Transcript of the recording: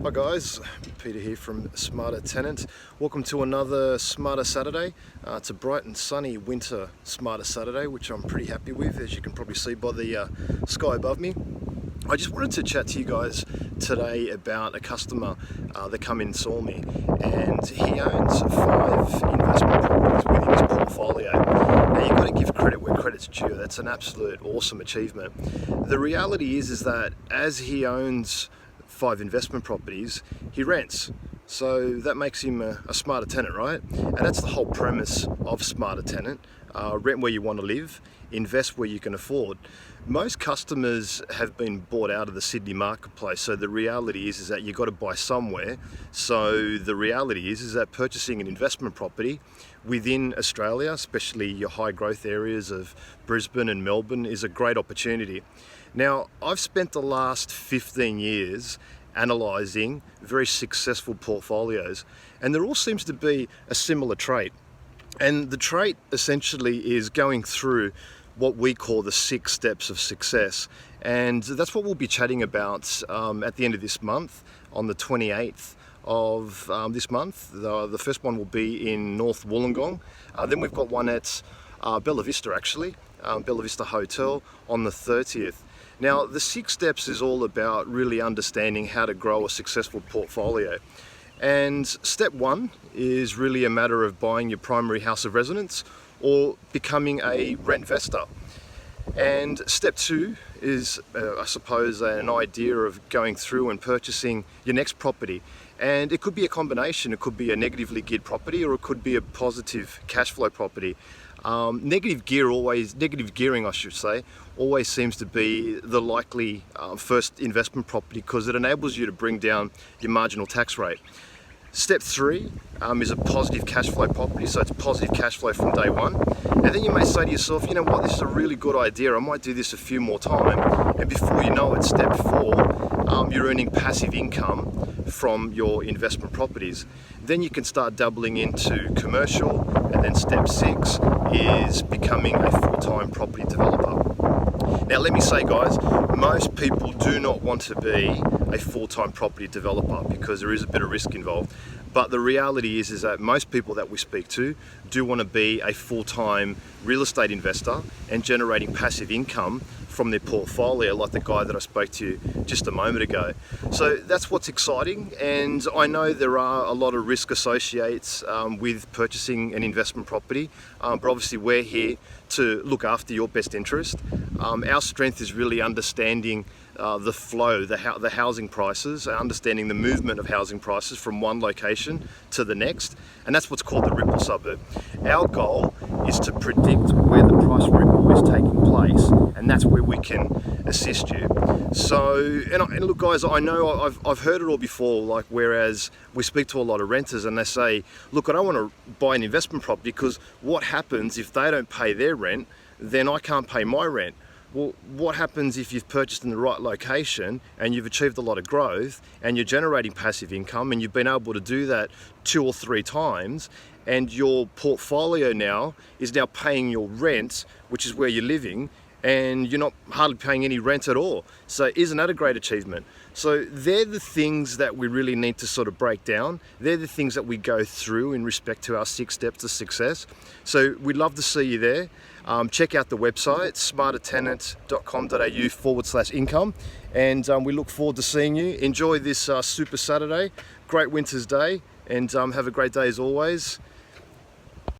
Hi guys, Peter here from Smarter Tenant. Welcome to another Smarter Saturday. It's a bright and sunny winter Smarter Saturday, which I'm pretty happy with, as you can probably see by the sky above me. I just wanted to chat to you guys today about a customer that come in and saw me, and he owns 5 investment properties within his portfolio. Now you've got to give credit where credit's due. That's an absolute awesome achievement. The reality is that as he owns 5 investment properties, he rents. So that makes him a smarter tenant, right? And that's the whole premise of Smarter Tenant. Rent where you want to live, invest where you can afford. Most customers have been bought out of the Sydney marketplace, so the reality is that you've got to buy somewhere. So the reality is that purchasing an investment property within Australia, especially your high growth areas of Brisbane and Melbourne, is a great opportunity. Now, I've spent the last 15 years analysing very successful portfolios, and there all seems to be a similar trait. And the trait essentially is going through what we call the 6 steps of success. And that's what we'll be chatting about at the end of this month, on the 28th of this month. The first one will be in North Wollongong. Then we've got one at Bella Vista, actually, Bella Vista Hotel, on the 30th. Now, the 6 steps is all about really understanding how to grow a successful portfolio. And step 1 is really a matter of buying your primary house of residence or becoming a rent investor. And step 2 is, I suppose, an idea of going through and purchasing your next property. And it could be a combination. It could be a negatively geared property, or it could be a positive cash flow property. Negative gearing, I should say, always seems to be the likely first investment property, because it enables you to bring down your marginal tax rate. Step 3 is a positive cash flow property, so it's positive cash flow from day one. And then you may say to yourself, you know what, this is a really good idea, I might do this a few more times. And before you know it, step 4, you're earning passive income from your investment properties. Then you can start doubling into commercial, and then step 6 is becoming a full-time property developer. Now let me say, guys, most people do not want to be a full-time property developer because there is a bit of risk involved. But the reality is that most people that we speak to do want to be a full-time real estate investor and generating passive income from their portfolio, like the guy that I spoke to just a moment ago. So that's what's exciting, and I know there are a lot of risk associates with purchasing an investment property, but obviously we're here to look after your best interest. Our strength is really understanding the flow, the housing prices, understanding the movement of housing prices from one location to the next, and that's what's called the ripple suburb. Our goal is to predict where the price ripple is taking place, and that's where we can assist you. So, and look guys, I know I've heard it all before, like whereas we speak to a lot of renters and they say, look, I don't want to buy an investment property because what happens if they don't pay their rent, then I can't pay my rent. Well, what happens if you've purchased in the right location and you've achieved a lot of growth and you're generating passive income and you've been able to do that 2 or 3 times, and your portfolio now is paying your rent, which is where you're living, and you're not hardly paying any rent at all. So isn't that a great achievement? So they're the things that we really need to sort of break down. They're the things that we go through in respect to our 6 steps to success. So we'd love to see you there. Check out the website, smartertenant.com.au/income, and we look forward to seeing you. Enjoy this super Saturday, great winter's day, and have a great day as always.